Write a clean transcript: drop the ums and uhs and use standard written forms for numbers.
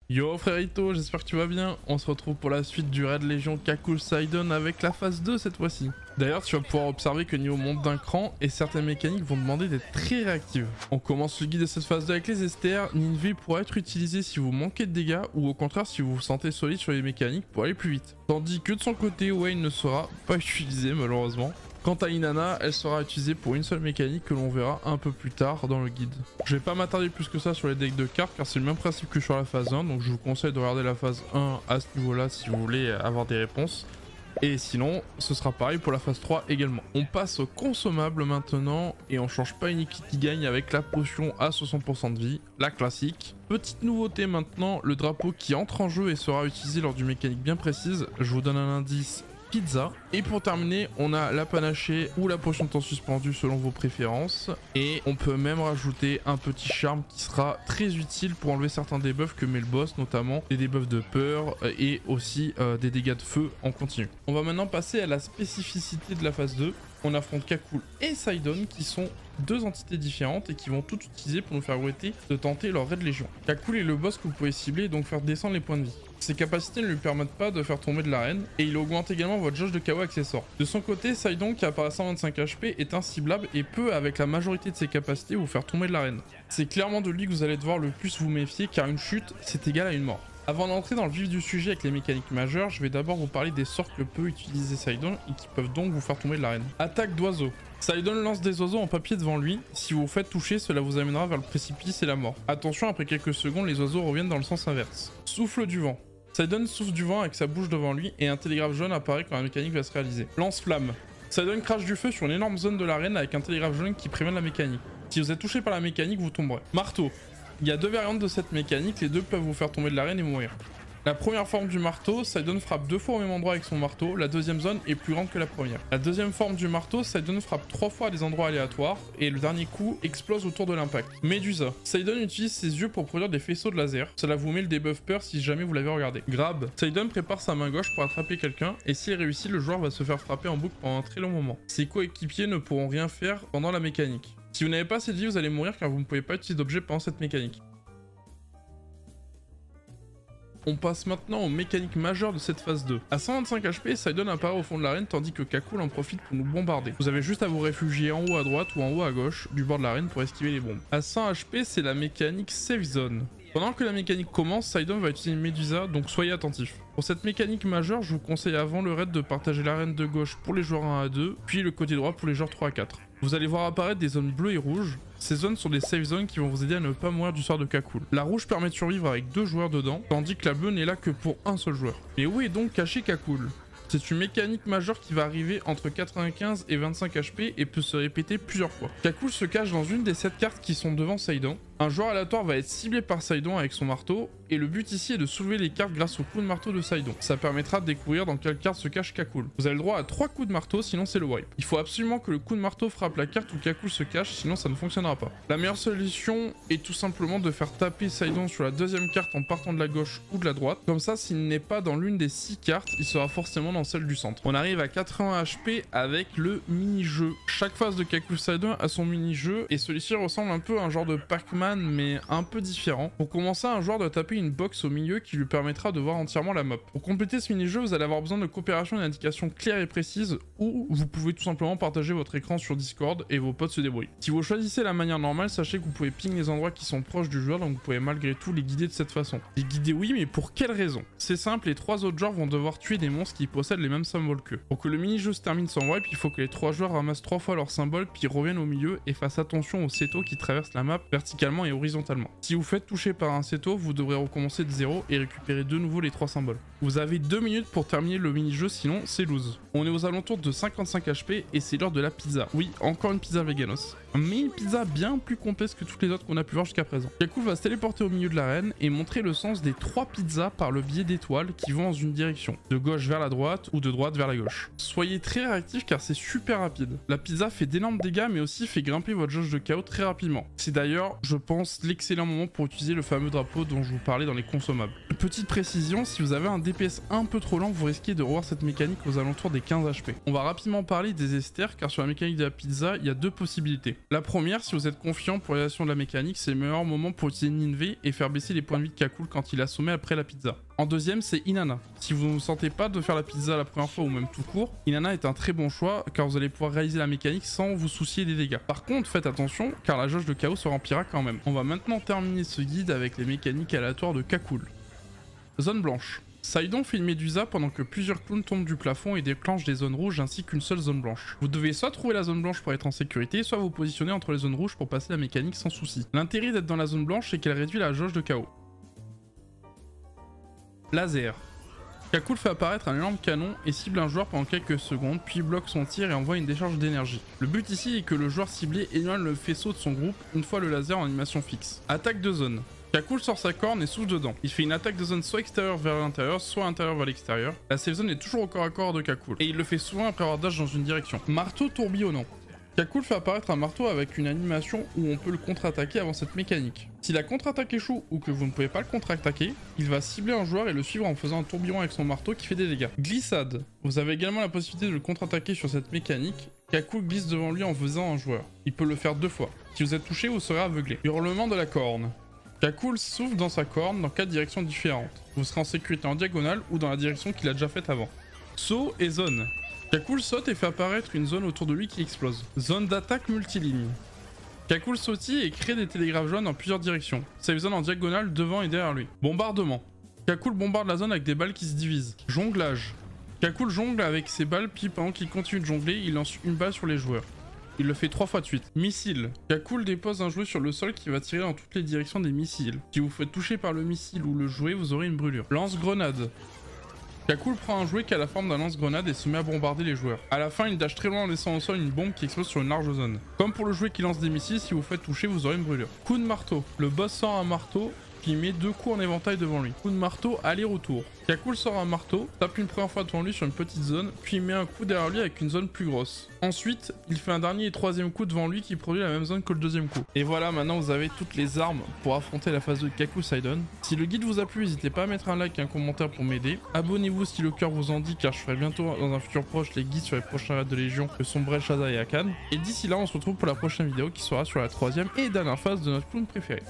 Yo frérito, j'espère que tu vas bien. On se retrouve pour la suite du raid Légion Kakul Sidon avec la phase 2 cette fois-ci. D'ailleurs, tu vas pouvoir observer que niveau monte d'un cran et certaines mécaniques vont demander d'être très réactives. On commence le guide de cette phase 2 avec les STR. Nineveh pourra être utilisé si vous manquez de dégâts ou au contraire si vous vous sentez solide sur les mécaniques pour aller plus vite. Tandis que de son côté, Wayne ne sera pas utilisé malheureusement. Quant à Inanna, elle sera utilisée pour une seule mécanique que l'on verra un peu plus tard dans le guide. Je vais pas m'attarder plus que ça sur les decks de cartes car c'est le même principe que sur la phase 1, donc je vous conseille de regarder la phase 1 à ce niveau-là si vous voulez avoir des réponses. Et sinon, ce sera pareil pour la phase 3 également. On passe au consommable maintenant et on change pas une équipe qui gagne avec la potion à 60% de vie, la classique. Petite nouveauté maintenant, le drapeau qui entre en jeu et sera utilisé lors d'une mécanique bien précise. Je vous donne un indice. Pizza. Et pour terminer, on a la panachée ou la potion de temps suspendu selon vos préférences. Et on peut même rajouter un petit charme qui sera très utile pour enlever certains debuffs que met le boss, notamment des debuffs de peur et aussi des dégâts de feu en continu. On va maintenant passer à la spécificité de la phase 2. On affronte Kakul et Sidon qui sont deux entités différentes et qui vont toutes utiliser pour nous faire souhaiter de tenter leur raid Légion. Kakul est le boss que vous pouvez cibler et donc faire descendre les points de vie. Ses capacités ne lui permettent pas de faire tomber de l'arène et il augmente également votre jauge de KO accessoire. De son côté, Sidon qui apparaît à 125 HP est inciblable et peut avec la majorité de ses capacités vous faire tomber de l'arène. C'est clairement de lui que vous allez devoir le plus vous méfier car une chute c'est égal à une mort. Avant d'entrer dans le vif du sujet avec les mécaniques majeures, je vais d'abord vous parler des sorts que peut utiliser Sidon et qui peuvent donc vous faire tomber de l'arène. Attaque d'oiseaux. Sidon lance des oiseaux en papier devant lui. Si vous vous faites toucher, cela vous amènera vers le précipice et la mort. Attention, après quelques secondes, les oiseaux reviennent dans le sens inverse. Souffle du vent. Sidon souffle du vent avec sa bouche devant lui et un télégraphe jaune apparaît quand la mécanique va se réaliser. Lance-flamme. Sidon crache du feu sur une énorme zone de l'arène avec un télégraphe jaune qui prévient la mécanique. Si vous êtes touché par la mécanique, vous tomberez. Marteau. Il y a deux variantes de cette mécanique, les deux peuvent vous faire tomber de l'arène et mourir. La première forme du marteau, Sidon frappe deux fois au même endroit avec son marteau, la deuxième zone est plus grande que la première. La deuxième forme du marteau, Sidon frappe 3 fois à des endroits aléatoires, et le dernier coup explose autour de l'impact. Médusa. Sidon utilise ses yeux pour produire des faisceaux de laser, cela vous met le debuff peur si jamais vous l'avez regardé. Grab. Sidon prépare sa main gauche pour attraper quelqu'un, et s'il réussit, le joueur va se faire frapper en boucle pendant un très long moment. Ses coéquipiers ne pourront rien faire pendant la mécanique. Si vous n'avez pas assez de vie, vous allez mourir car vous ne pouvez pas utiliser d'objet pendant cette mécanique. On passe maintenant aux mécaniques majeures de cette phase 2. À 125 HP, Sidon apparaît au fond de l'arène tandis que Kakul en profite pour nous bombarder. Vous avez juste à vous réfugier en haut à droite ou en haut à gauche du bord de l'arène pour esquiver les bombes. À 100 HP, c'est la mécanique Safe Zone. Pendant que la mécanique commence, Sidon va utiliser une Médusa, donc soyez attentifs. Pour cette mécanique majeure, je vous conseille avant le raid de partager l'arène de gauche pour les joueurs 1 à 2, puis le côté droit pour les joueurs 3 à 4. Vous allez voir apparaître des zones bleues et rouges. Ces zones sont des safe zones qui vont vous aider à ne pas mourir du sort de Kakul. La rouge permet de survivre avec 2 joueurs dedans, tandis que la bleue n'est là que pour un seul joueur. Et où est donc caché Kakul ? C'est une mécanique majeure qui va arriver entre 95 et 25 HP et peut se répéter plusieurs fois. Kakul se cache dans une des 7 cartes qui sont devant Sidon. Un joueur aléatoire va être ciblé par Sidon avec son marteau, et le but ici est de soulever les cartes grâce au coup de marteau de Sidon. Ça permettra de découvrir dans quelle carte se cache Kakul. Vous avez le droit à 3 coups de marteau, sinon c'est le wipe. Il faut absolument que le coup de marteau frappe la carte où Kakul se cache, sinon ça ne fonctionnera pas. La meilleure solution est tout simplement de faire taper Sidon sur la deuxième carte en partant de la gauche ou de la droite. Comme ça, s'il n'est pas dans l'une des 6 cartes, il sera forcément dans celle du centre. On arrive à 80 HP avec le mini-jeu. Chaque phase de Kakul Sidon a son mini-jeu, et celui-ci ressemble un peu à un genre de Pac-Man, mais un peu différent. Pour commencer, un joueur doit taper une box au milieu qui lui permettra de voir entièrement la map. Pour compléter ce mini-jeu, vous allez avoir besoin de coopération et d'indications claires et précises, ou vous pouvez tout simplement partager votre écran sur Discord et vos potes se débrouillent. Si vous choisissez la manière normale, sachez que vous pouvez ping les endroits qui sont proches du joueur, donc vous pouvez malgré tout les guider de cette façon. Les guider oui, mais pour quelle raison? C'est simple, les 3 autres joueurs vont devoir tuer des monstres qui possèdent les mêmes symboles qu'eux. Pour que le mini-jeu se termine sans wipe, il faut que les 3 joueurs ramassent 3 fois leur symbole, puis reviennent au milieu et fassent attention aux setos qui traversent la map verticalement et horizontalement. Si vous faites toucher par un seto, vous devrez recommencer de 0 et récupérer de nouveau les 3 symboles. Vous avez 2 minutes pour terminer le mini-jeu, sinon c'est lose. On est aux alentours de 55 HP et c'est l'heure de la pizza. Oui, encore une pizza veganos. Mais une pizza bien plus complexe que toutes les autres qu'on a pu voir jusqu'à présent. Kakul va se téléporter au milieu de l'arène et montrer le sens des 3 pizzas par le biais d'étoiles qui vont dans une direction, de gauche vers la droite ou de droite vers la gauche. Soyez très réactifs car c'est super rapide. La pizza fait d'énormes dégâts mais aussi fait grimper votre jauge de KO très rapidement. C'est d'ailleurs, je pense, l'excellent moment pour utiliser le fameux drapeau dont je vous parlais dans les consommables. Petite précision, si vous avez un DPS un peu trop lent, vous risquez de revoir cette mécanique aux alentours des 15 HP. On va rapidement parler des esters, car sur la mécanique de la pizza, il y a deux possibilités. La première, si vous êtes confiant pour l'évaluation de la mécanique, c'est le meilleur moment pour utiliser Ninve et faire baisser les points de vie de Kakul quand il a assommé après la pizza. En deuxième, c'est Inanna. Si vous ne sentez pas de faire la pizza la première fois ou même tout court, Inanna est un très bon choix car vous allez pouvoir réaliser la mécanique sans vous soucier des dégâts. Par contre, faites attention car la jauge de chaos se remplira quand même. On va maintenant terminer ce guide avec les mécaniques aléatoires de Kakul. Zone blanche. Sidon fait une médusa pendant que plusieurs clowns tombent du plafond et déclenchent des zones rouges ainsi qu'une seule zone blanche. Vous devez soit trouver la zone blanche pour être en sécurité, soit vous positionner entre les zones rouges pour passer la mécanique sans souci. L'intérêt d'être dans la zone blanche, c'est qu'elle réduit la jauge de chaos. Laser. Kakul fait apparaître un énorme canon et cible un joueur pendant quelques secondes, puis bloque son tir et envoie une décharge d'énergie. Le but ici est que le joueur ciblé éloigne le faisceau de son groupe une fois le laser en animation fixe. Attaque de zone. Kakul sort sa corne et souffle dedans. Il fait une attaque de zone soit extérieure vers l'intérieur, soit intérieure vers l'extérieur. La safe zone est toujours au corps à corps de Kakul, et il le fait souvent après avoir dash dans une direction. Marteau tourbillonnant. Kakul fait apparaître un marteau avec une animation où on peut le contre-attaquer avant cette mécanique. Si la contre-attaque échoue ou que vous ne pouvez pas le contre-attaquer, il va cibler un joueur et le suivre en faisant un tourbillon avec son marteau qui fait des dégâts. Glissade. Vous avez également la possibilité de le contre-attaquer sur cette mécanique. Kakul glisse devant lui en faisant un joueur. Il peut le faire 2 fois. Si vous êtes touché, vous serez aveuglé. Hurlement de la corne. Kakul souffle dans sa corne dans 4 directions différentes. Vous serez en sécurité en diagonale ou dans la direction qu'il a déjà faite avant. Saut et zone. Kakul saute et fait apparaître une zone autour de lui qui explose. Zone d'attaque multiligne. Kakul sautille et crée des télégraphes jaunes dans plusieurs directions. Save zone en diagonale devant et derrière lui. Bombardement. Kakul bombarde la zone avec des balles qui se divisent. Jonglage. Kakul jongle avec ses balles puis pendant qu'il continue de jongler, il lance une balle sur les joueurs. Il le fait 3 fois de suite. Missile. Kakul dépose un jouet sur le sol qui va tirer dans toutes les directions des missiles. Si vous faites toucher par le missile ou le jouet, vous aurez une brûlure. Lance-grenade. Kakul prend un jouet qui a la forme d'un lance-grenade et se met à bombarder les joueurs. À la fin, il dash très loin en laissant au sol une bombe qui explose sur une large zone. Comme pour le jouet qui lance des missiles, si vous faites toucher, vous aurez une brûlure. Coup de marteau. Le boss sort un marteau, puis met 2 coups en éventail devant lui. Coup de marteau, aller-retour. Kakul sort un marteau, tape une première fois devant lui sur une petite zone, puis met un coup derrière lui avec une zone plus grosse. Ensuite, il fait un dernier et 3e coup devant lui qui produit la même zone que le 2e coup. Et voilà, maintenant vous avez toutes les armes pour affronter la phase 2 de Kakul Sidon. Si le guide vous a plu, n'hésitez pas à mettre un like et un commentaire pour m'aider. Abonnez-vous si le cœur vous en dit, car je ferai bientôt dans un futur proche les guides sur les prochains raids de Légion que sont Brel, Shaza et Akan. Et d'ici là, on se retrouve pour la prochaine vidéo qui sera sur la 3e et dernière phase de notre clown préféré.